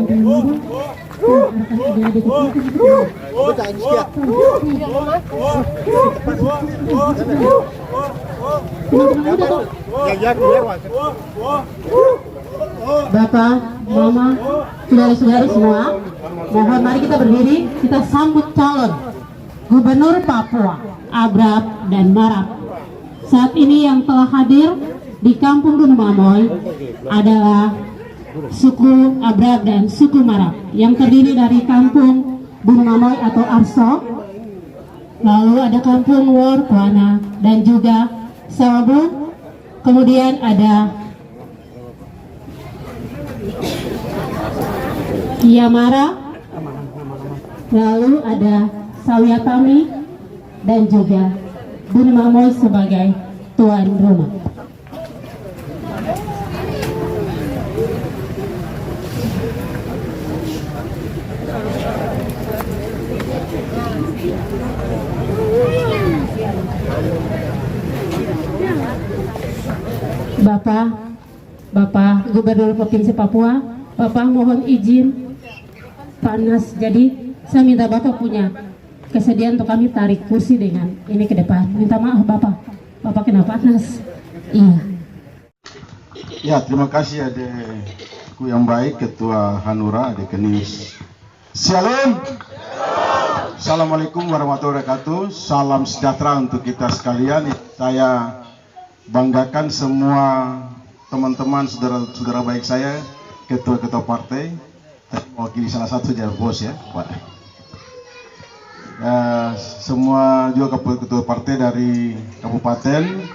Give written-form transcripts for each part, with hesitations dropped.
Bapak, Mama, saudara-saudari semua, mohon mari kita berdiri, kita sambut calon Gubernur Papua, Abrab dan Marab. Saat ini yang telah hadir di Kampung Gunung Mamoy adalah suku Abrab dan suku Marab yang terdiri dari Kampung Gunung Mamoy atau Arso, lalu ada Kampung Wor Kuana dan juga Sawabu, kemudian ada Kiamara, lalu ada Sawiatami dan juga Gunung Mamoy sebagai tuan rumah. Bapak Gubernur Provinsi Papua, Bapak mohon izin panas, jadi saya minta Bapak punya kesediaan untuk kami tarik kursi dengan ini ke depan. Minta maaf Bapak kena panas. Iya. Ya, terima kasih adekku yang baik, Ketua Hanura, Adek Kenis. Shalom. Assalamualaikum warahmatullahi wabarakatuh. Salam sejahtera untuk kita sekalian. Saya banggakan semua teman-teman, saudara-saudara baik saya, ketua-ketua partai, mewakili salah satu jadi bos ya, Pak. Semua juga ketua partai dari kabupaten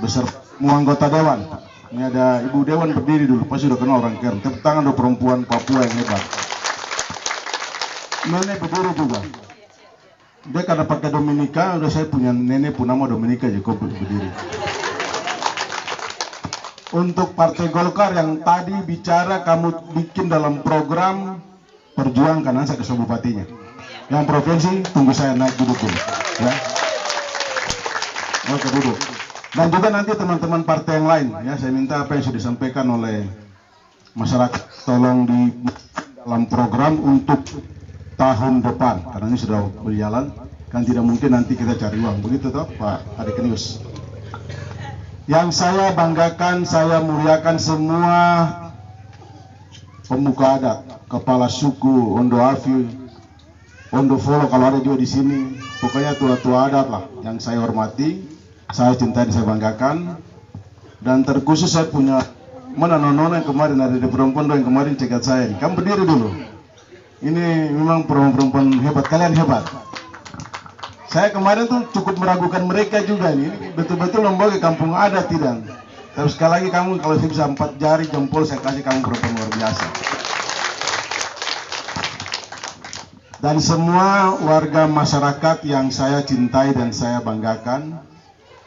beserta semua anggota dewan. Ini ada Ibu Dewan berdiri dulu, pasti sudah kenal orang keren. Tepuk tangan untuk perempuan Papua yang hebat. Nenek berdiri juga. Dia karena pakai Dominika, udah saya punya nenek pun nama Dominika juga berdiri. Untuk Partai Golkar yang tadi bicara kamu bikin dalam program perjuangkan, saya ke bupatinya. Yang provinsi tunggu saya naik duduk dulu, ya. Oke, duduk. Dan juga nanti teman-teman partai yang lain, ya, saya minta apa yang sudah disampaikan oleh masyarakat tolong di dalam program untuk tahun depan, karena ini sudah berjalan, kan tidak mungkin nanti kita cari uang, begitu toh Pak Adek Kenis. Yang saya banggakan, saya muliakan semua pemuka adat, kepala suku, Ondo Afi, Ondo Folo kalau ada juga di sini, pokoknya tua-tua adat lah yang saya hormati, saya cintai, saya banggakan. Dan terkhusus saya punya mana nona yang kemarin ada di perempuan yang kemarin cegat saya, kamu berdiri dulu. Ini memang perempuan hebat, kalian hebat. Saya kemarin tuh cukup meragukan mereka juga nih, ini betul-betul lembaga kampung adat tidak. Tapi sekali lagi kamu kalau saya bisa 4 jari jempol saya kasih kamu perempuan luar biasa. Dan semua warga masyarakat yang saya cintai dan saya banggakan,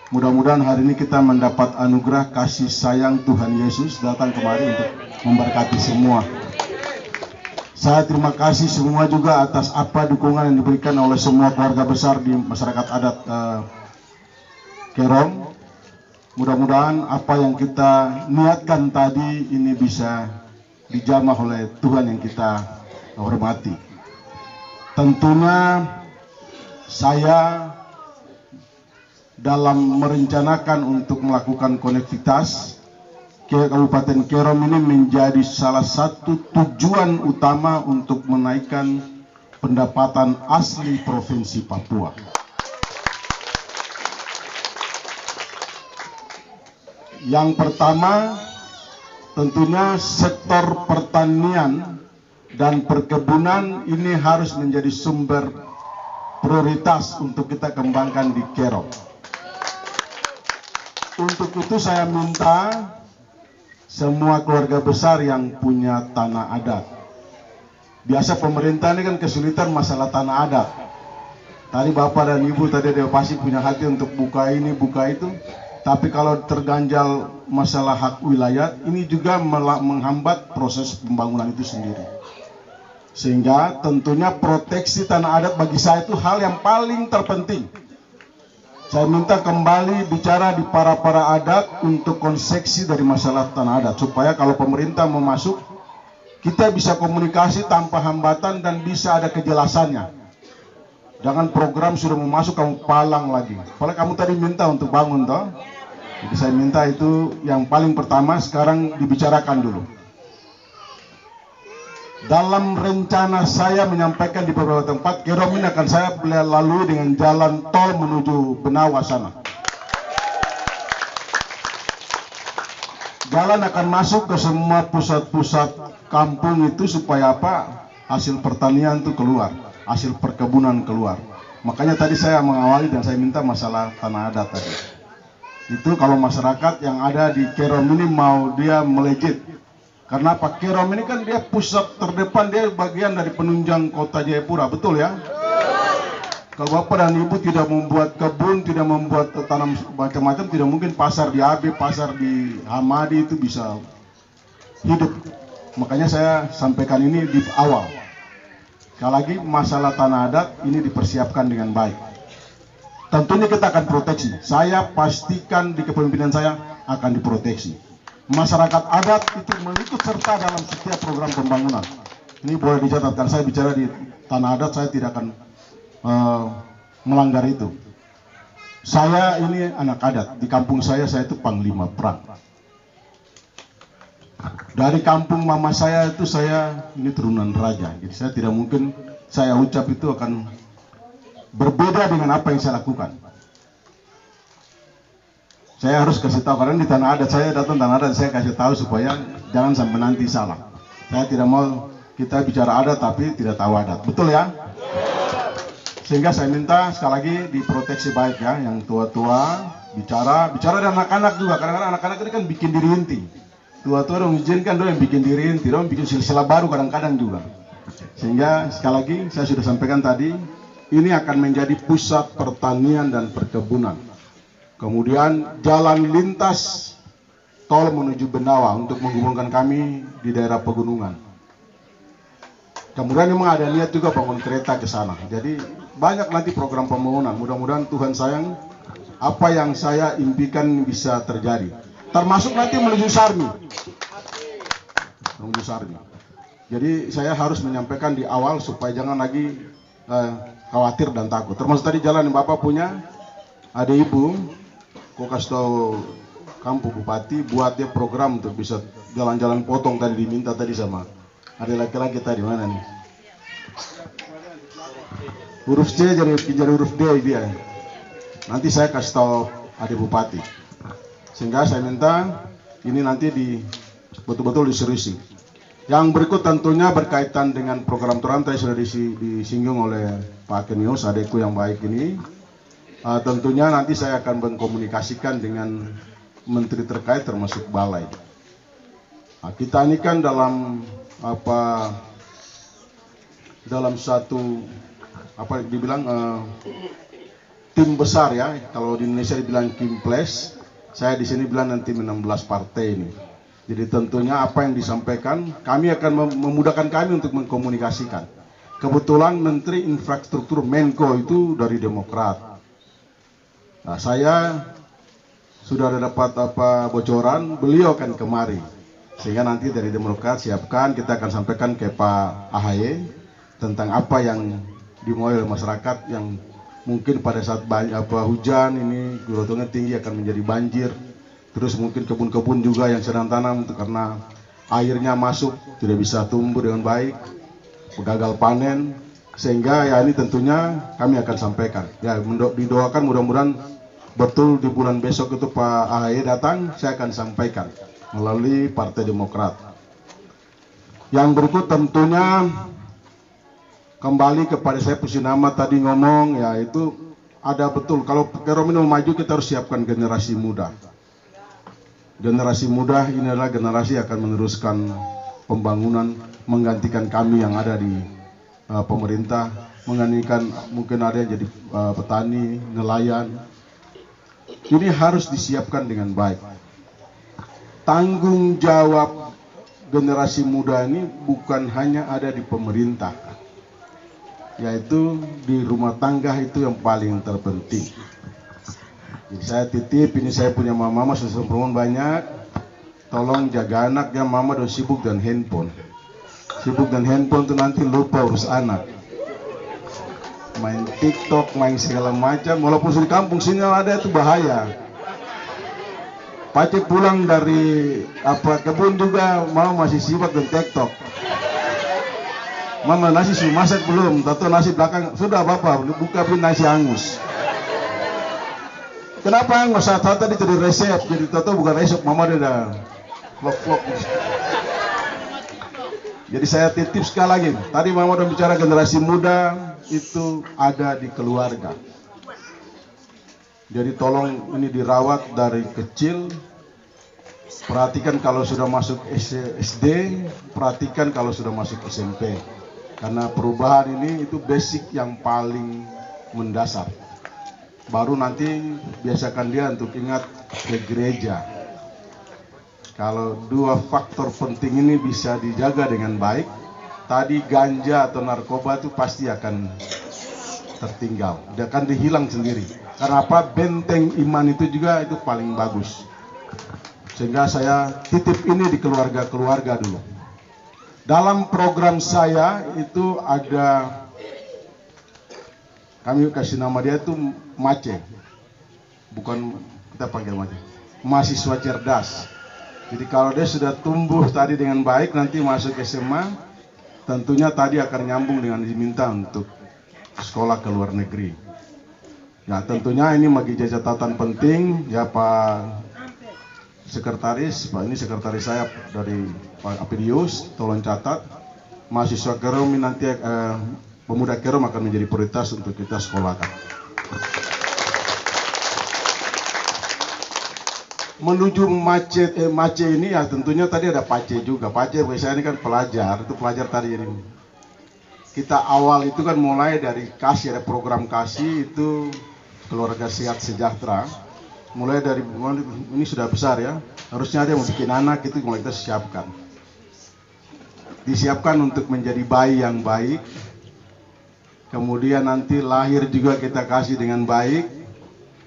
mudah-mudahan hari ini kita mendapat anugerah kasih sayang Tuhan Yesus datang kemari untuk memberkati semua. Saya terima kasih semua juga atas apa dukungan yang diberikan oleh semua keluarga besar di masyarakat adat Kerom. Mudah-mudahan apa yang kita niatkan tadi ini bisa dijamah oleh Tuhan yang kita hormati. Tentunya saya dalam merencanakan untuk melakukan konektivitas ke Kabupaten Kerom ini menjadi salah satu tujuan utama untuk menaikkan pendapatan asli Provinsi Papua. Yang pertama, tentunya sektor pertanian dan perkebunan ini harus menjadi sumber prioritas untuk kita kembangkan di Kerom. Untuk itu saya minta semua keluarga besar yang punya tanah adat. Biasa pemerintah ini kan kesulitan masalah tanah adat. Tadi Bapak dan Ibu tadi dia pasti punya hati untuk buka ini, buka itu. Tapi kalau terganjal masalah hak wilayah, ini juga menghambat proses pembangunan itu sendiri. Sehingga tentunya proteksi tanah adat bagi saya itu hal yang paling terpenting. Saya minta kembali bicara di para adat untuk konsesi dari masalah tanah adat, supaya kalau pemerintah mau masuk kita bisa komunikasi tanpa hambatan dan bisa ada kejelasannya. Jangan program sudah mau masuk kamu palang lagi. Apalagi kamu tadi minta untuk bangun toh. Jadi saya minta itu yang paling pertama sekarang dibicarakan dulu. Dalam rencana saya menyampaikan di beberapa tempat, Kerom ini akan saya lalui dengan jalan tol menuju Benawa sana. Jalan akan masuk ke semua pusat-pusat kampung itu supaya apa? Hasil pertanian itu keluar, hasil perkebunan keluar. Makanya tadi saya mengawali dan saya minta masalah tanah adat tadi. Itu kalau masyarakat yang ada di Kerom ini mau dia melejit. Karena Pak Kerom ini kan dia pusat terdepan, dia bagian dari penunjang kota Jayapura, betul ya? Kalau Bapak dan Ibu tidak membuat kebun, tidak membuat tanam macam-macam, tidak mungkin pasar di AB, pasar di Hamadi itu bisa hidup. Makanya saya sampaikan ini di awal. Sekali lagi masalah tanah adat ini dipersiapkan dengan baik. Tentunya kita akan proteksi. Saya pastikan di kepemimpinan saya akan diproteksi. Masyarakat adat itu mengikut serta dalam setiap program pembangunan. Ini boleh dicatatkan, saya bicara di tanah adat, saya tidak akan melanggar itu. Saya ini anak adat, di kampung saya itu panglima perang. Dari kampung mama saya itu saya ini turunan raja, jadi saya tidak mungkin saya ucap itu akan berbeda dengan apa yang saya lakukan. Saya harus kasih tahu, karena di tanah adat saya datang tanah adat, saya kasih tahu supaya jangan sampai nanti salah. Saya tidak mau kita bicara adat tapi tidak tahu adat, betul ya? Sehingga saya minta sekali lagi diproteksi baik ya, yang tua-tua bicara dan anak-anak juga. Kadang-kadang anak-anak ini kan bikin diri inti. Tua-tua dong izinkan dong yang bikin diri inti, dong bikin silsilah baru kadang-kadang juga. Sehingga sekali lagi saya sudah sampaikan tadi, ini akan menjadi pusat pertanian dan perkebunan. Kemudian jalan lintas tol menuju Benawa untuk menghubungkan kami di daerah pegunungan. Kemudian memang ada niat juga bangun kereta ke sana. Jadi banyak nanti program pembangunan. Mudah-mudahan Tuhan sayang apa yang saya impikan bisa terjadi. Termasuk nanti menuju Sarmi. Menuju Sarmi. Jadi saya harus menyampaikan di awal supaya jangan lagi khawatir dan takut. Termasuk tadi jalan yang Bapak punya, ada Ibu. Kok kasih tahu kampung bupati buat dia program untuk bisa jalan-jalan potong tadi diminta tadi sama ada laki-laki tadi mana nih, huruf C jadi huruf D dia. Nanti saya kasih tahu ada bupati, sehingga saya minta ini nanti betul-betul diseriusi. Yang berikut tentunya berkaitan dengan program Turan tadi sudah disinggung oleh Pak Kenius, adekku yang baik ini. Tentunya nanti saya akan mengkomunikasikan dengan menteri terkait termasuk balai. Kita ini kan dalam satu dibilang tim besar ya. Kalau di Indonesia dibilang Kimples, saya di sini bilang nanti 16 partai ini. Jadi tentunya apa yang disampaikan kami akan memudahkan kami untuk mengkomunikasikan. Kebetulan Menteri Infrastruktur Menko itu dari Demokrat. Nah, saya sudah dapat bocoran, beliau akan kemari. Sehingga nanti dari Demokrat siapkan, kita akan sampaikan ke Pak AHY tentang apa yang dimau oleh masyarakat yang mungkin pada saat hujan ini gelombangnya tinggi akan menjadi banjir. Terus mungkin kebun-kebun juga yang sedang tanam karena airnya masuk tidak bisa tumbuh dengan baik, gagal panen. Sehingga ya ini tentunya kami akan sampaikan. Ya didoakan mudah-mudahan betul di bulan besok itu Pak AHY datang, saya akan sampaikan melalui Partai Demokrat. Yang berikut tentunya kembali kepada saya Pusinama tadi ngomong, yaitu ada betul kalau Kerom ini mau maju kita harus siapkan generasi muda. Generasi muda ini adalah generasi yang akan meneruskan pembangunan, menggantikan kami yang ada di pemerintah, menggantikan mungkin ada yang jadi petani, nelayan. Ini harus disiapkan dengan baik. Tanggung jawab generasi muda ini bukan hanya ada di pemerintah, yaitu di rumah tangga itu yang paling terpenting. Jadi saya titip, ini saya punya mama sudah perempuan banyak, tolong jaga anak ya, mama udah sibuk dan handphone. Sibuk dengan handphone tuh nanti lupa urus anak. Main TikTok, main segala macam. Walaupun di kampung sinyal ada itu bahaya. Pace pulang dari kebun juga masih sibuk dengan TikTok. Mama nasi sudah masak belum? Tato nasi belakang sudah bapak buka pun nasi hangus. Kenapa hangus? Saat tadi tadi resep jadi tato bukan resep mama dia dah vlog. Jadi saya titip sekali lagi. Tadi mama udah bicara generasi muda itu ada di keluarga. Jadi tolong ini dirawat dari kecil. Perhatikan kalau sudah masuk SD, perhatikan kalau sudah masuk SMP. Karena perubahan ini itu basic yang paling mendasar. Baru nanti biasakan dia untuk ingat ke gereja. Kalau dua faktor penting ini bisa dijaga dengan baik, tadi ganja atau narkoba itu pasti akan tertinggal. Dia akan dihilang sendiri. Karena apa? Benteng iman itu juga itu paling bagus. Sehingga saya titip ini di keluarga-keluarga dulu. Dalam program saya itu ada, kami kasih nama dia itu Mace, bukan kita panggil Mace, mahasiswa cerdas. Jadi kalau dia sudah tumbuh tadi dengan baik, nanti masuk SMA, tentunya tadi akan nyambung dengan diminta untuk sekolah ke luar negeri. Ya tentunya ini bagi catatan penting, ya Pak Sekretaris, Pak ini sekretaris saya dari Pak Apidius, tolong catat, mahasiswa Kerom ini nanti pemuda Kerom akan menjadi prioritas untuk kita sekolahkan. Menuju Mace ini ya tentunya tadi ada Pace juga. Pace biasanya ini kan pelajar, itu pelajar tadi jadi kita awal itu kan mulai dari kasih, ada program kasih itu keluarga sehat sejahtera. Mulai dari ini sudah besar ya, harusnya ada yang mau bikin anak itu mulai kita disiapkan untuk menjadi bayi yang baik. Kemudian nanti lahir juga kita kasih dengan baik,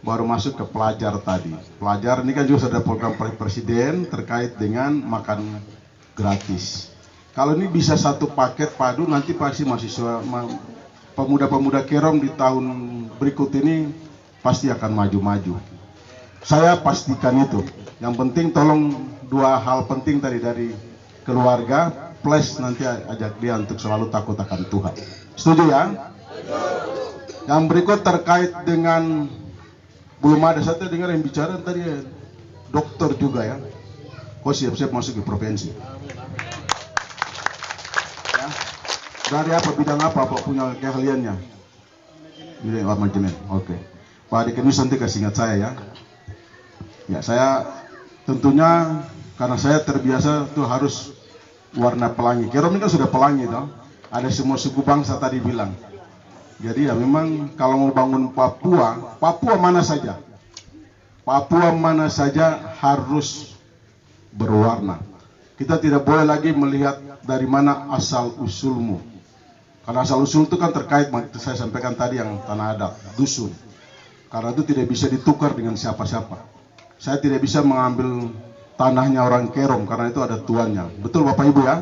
baru masuk ke pelajar tadi. Pelajar ini kan juga sudah program presiden terkait dengan makan gratis. Kalau ini bisa satu paket padu, nanti pasti mahasiswa pemuda-pemuda Kerom di tahun berikut ini pasti akan maju-maju. Saya pastikan itu. Yang penting tolong dua hal penting tadi dari keluarga, plus nanti ajak dia untuk selalu takut akan Tuhan. Setuju ya? Yang berikut terkait dengan belum ada, saya dengar yang bicara tadi ya, dokter juga ya. Kok siap-siap masuk ke provinsi? Ya. Dari apa, bidang apa punya keahliannya? Bidang manajemen. Oke. Pak Dikenus nanti kasih ingat saya ya. Ya saya tentunya karena saya terbiasa tuh harus warna pelangi. Kerom ini kan sudah pelangi toh. Ada semua suku bangsa tadi bilang. Jadi ya memang kalau mau bangun Papua mana saja. Papua mana saja harus berwarna. Kita tidak boleh lagi melihat dari mana asal usulmu. Karena asal usul itu kan terkait saya sampaikan tadi yang tanah adat, dusun. Karena itu tidak bisa ditukar dengan siapa-siapa. Saya tidak bisa mengambil tanahnya orang Kerom karena itu ada tuannya. Betul Bapak Ibu ya?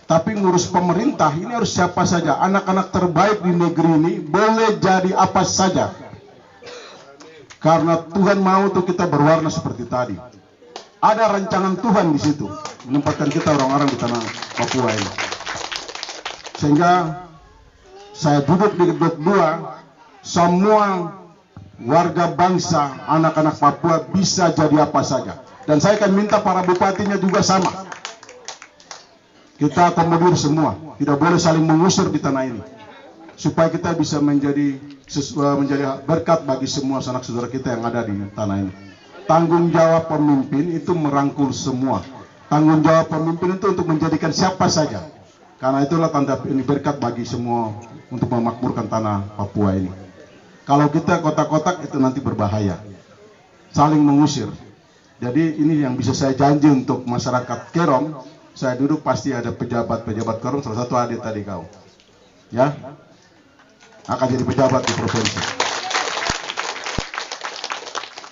Tapi ngurus pemerintah ini harus siapa saja. Anak-anak terbaik di negeri ini boleh jadi apa saja. Karena Tuhan mau untuk kita berwarna seperti tadi. Ada rancangan Tuhan di situ. Menempatkan kita orang-orang di tanah Papua ini. Sehingga saya duduk di Dok 2, semua warga bangsa, anak-anak Papua bisa jadi apa saja. Dan saya akan minta para bupatinya juga sama. Kita akomodir semua, tidak boleh saling mengusir di tanah ini. Supaya kita bisa menjadi berkat bagi semua sanak saudara kita yang ada di tanah ini. Tanggung jawab pemimpin itu merangkul semua. Tanggung jawab pemimpin itu untuk menjadikan siapa saja. Karena itulah tanda ini berkat bagi semua untuk memakmurkan tanah Papua ini. Kalau kita kotak-kotak itu nanti berbahaya, saling mengusir. Jadi ini yang bisa saya janji untuk masyarakat Kerom. Saya duduk pasti ada pejabat-pejabat Kerom, salah satu adik tadi kau, ya, akan jadi pejabat di provinsi.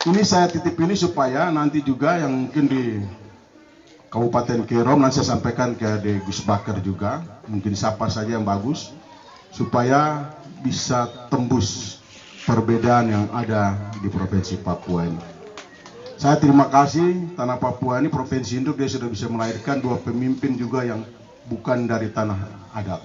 Ini saya titip ini supaya nanti juga yang mungkin di Kabupaten Kerom, nanti saya sampaikan ke Gus Bakar juga, mungkin siapa saja yang bagus, supaya bisa tembus perbedaan yang ada di Provinsi Papua ini. Saya terima kasih Tanah Papua ini, Provinsi Induk, dia sudah bisa melahirkan 2 pemimpin juga yang bukan dari tanah adat,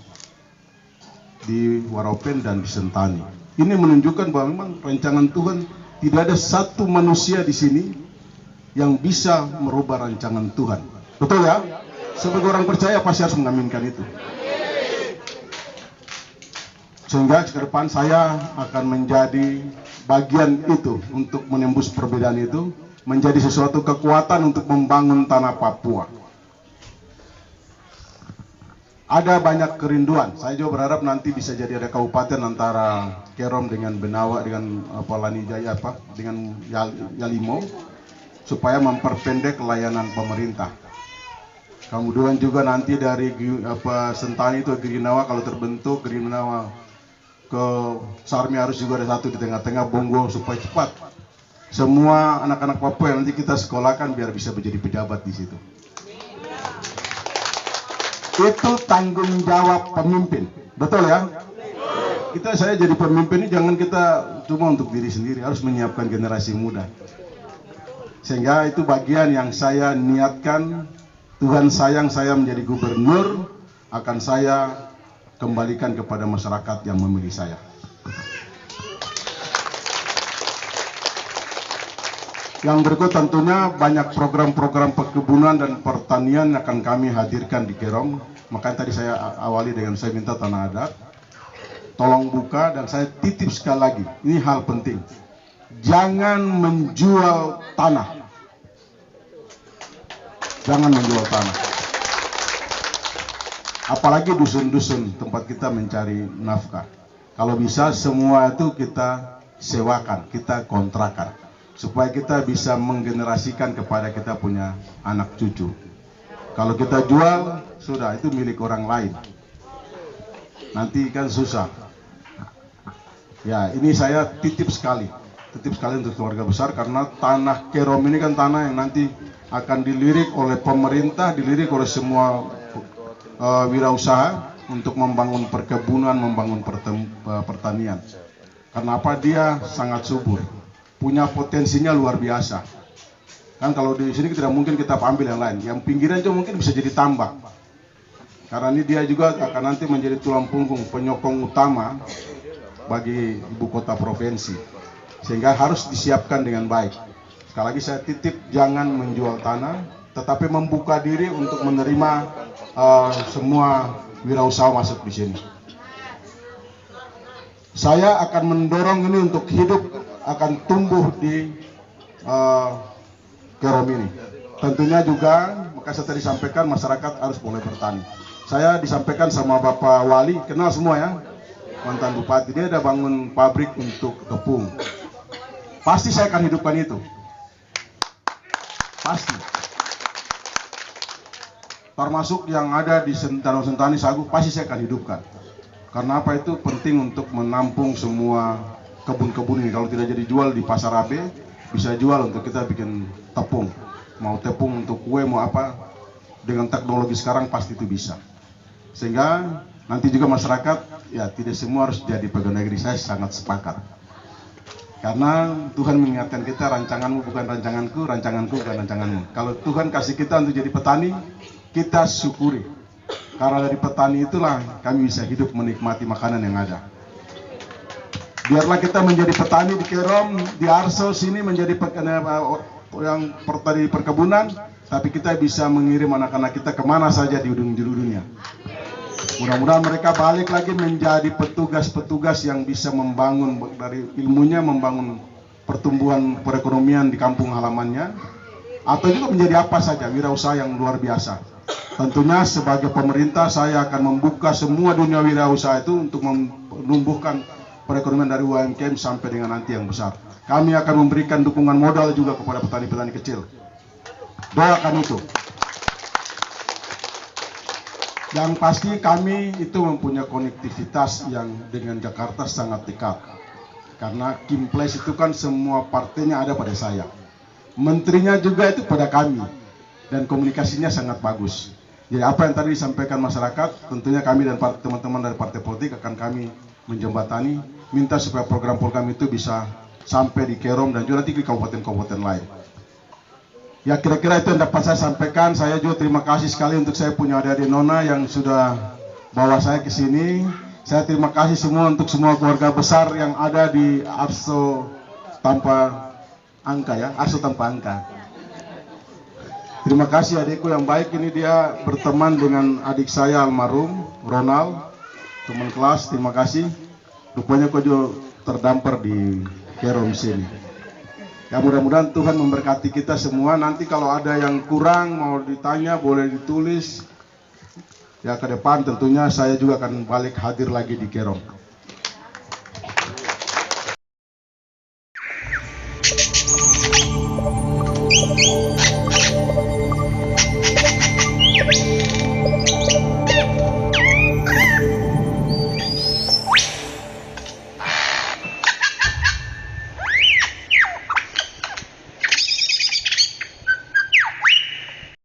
di Waropen dan di Sentani. Ini menunjukkan bahwa memang rancangan Tuhan, tidak ada satu manusia di sini yang bisa merubah rancangan Tuhan. Betul ya? Sebagai orang percaya pasti harus mengaminkan itu. Sehingga ke depan saya akan menjadi bagian itu untuk menembus perbedaan itu, menjadi sesuatu kekuatan untuk membangun tanah Papua. Ada banyak kerinduan. Saya juga berharap nanti bisa jadi ada kabupaten antara Kerom dengan Benawa dengan Lanijaya dengan Yalimo, supaya memperpendek layanan pemerintah. Kemudian juga nanti dari Sentani itu Girinawa, kalau terbentuk Girinawa ke Sarmi harus juga ada satu di tengah-tengah Bongo, supaya cepat semua anak-anak Papua yang nanti kita sekolahkan biar bisa menjadi pejabat di situ. Itu tanggung jawab pemimpin, betul ya? Saya jadi pemimpin ini jangan kita cuma untuk diri sendiri, harus menyiapkan generasi muda. Sehingga itu bagian yang saya niatkan. Tuhan sayang saya menjadi gubernur, akan saya kembalikan kepada masyarakat yang memilih saya. Yang berikut tentunya banyak program-program perkebunan dan pertanian akan kami hadirkan di Kerom. Makanya tadi saya awali dengan saya minta tanah adat, tolong buka, dan saya titip sekali lagi, ini hal penting. Jangan menjual tanah. Jangan menjual tanah. Apalagi dusun-dusun tempat kita mencari nafkah. Kalau bisa semua itu kita sewakan, kita kontrakan, supaya kita bisa menggenerasikan kepada kita punya anak cucu. Kalau kita jual, sudah itu milik orang lain. Nanti kan susah. Ya, ini saya titip sekali untuk keluarga besar, karena tanah Kerom ini kan tanah yang nanti akan dilirik oleh pemerintah, dilirik oleh semua wirausaha untuk membangun perkebunan, membangun pertanian. Karena apa? Dia sangat subur, punya potensinya luar biasa. Kan kalau di sini tidak mungkin kita ambil yang lain. Yang pinggiran juga mungkin bisa jadi tambak. Karena ini dia juga akan nanti menjadi tulang punggung, penyokong utama bagi ibu kota provinsi. Sehingga harus disiapkan dengan baik. Sekali lagi saya titip, jangan menjual tanah, tetapi membuka diri untuk menerima semua wirausaha masuk di sini. Saya akan mendorong ini untuk hidup, akan tumbuh di Kerom ini. Tentunya juga, maka saya tadi sampaikan masyarakat harus boleh bertani. Saya disampaikan sama Bapak Wali, kenal semua ya, mantan bupati, dia ada bangun pabrik untuk tepung. Pasti saya akan hidupkan itu. Pasti. Termasuk yang ada di Sentani Sagu, pasti saya akan hidupkan. Karena apa? Itu penting untuk menampung semua kebun-kebun ini. Kalau tidak jadi jual di pasar AB, bisa jual untuk kita bikin tepung. Mau tepung untuk kue, mau apa, dengan teknologi sekarang pasti itu bisa. Sehingga nanti juga masyarakat, ya tidak semua harus jadi pegawai negeri. Saya sangat sepakat. Karena Tuhan mengingatkan kita, rancanganmu bukan rancanganku, rancanganku bukan rancanganmu. Kalau Tuhan kasih kita untuk jadi petani, kita syukuri. Karena dari petani itulah kami bisa hidup menikmati makanan yang ada. Biarlah kita menjadi petani di Kerom, di Arso sini menjadi yang petani perkebunan, tapi kita bisa mengirim anak-anak kita kemana saja di ujung dunia. Mudah-mudahan mereka balik lagi menjadi petugas-petugas yang bisa membangun dari ilmunya, membangun pertumbuhan perekonomian di kampung halamannya, atau juga menjadi apa saja, wirausaha yang luar biasa. Tentunya sebagai pemerintah saya akan membuka semua dunia wirausaha itu untuk menumbuhkan perekonomian dari UMKM sampai dengan nanti yang besar. Kami akan memberikan dukungan modal juga kepada petani-petani kecil. Doakan itu. Yang pasti kami itu mempunyai konektivitas yang dengan Jakarta sangat dekat. Karena Kimples itu kan semua partainya ada pada saya. Menterinya juga itu pada kami. dan komunikasinya sangat bagus. Jadi apa yang tadi disampaikan masyarakat, tentunya kami dan teman-teman dari partai politik akan kami menjembatani, minta supaya program-program itu bisa sampai di Kerom dan juga nanti di kabupaten-kabupaten lain. Ya kira-kira itu yang dapat saya sampaikan. Saya juga terima kasih sekali untuk saya punya adik-adik Nona yang sudah bawa saya ke sini. Saya terima kasih semua untuk semua keluarga besar yang ada di Arso tanpa angka ya, Arso tanpa angka. Terima kasih adikku yang baik, ini dia berteman dengan adik saya almarhum Ronald, teman kelas. Terima kasih. Rupanya kau juga terdampar di Kerom sini. Ya mudah-mudahan Tuhan memberkati kita semua. Nanti kalau ada yang kurang mau ditanya boleh ditulis. Ya ke depan tentunya saya juga akan balik hadir lagi di Kerom.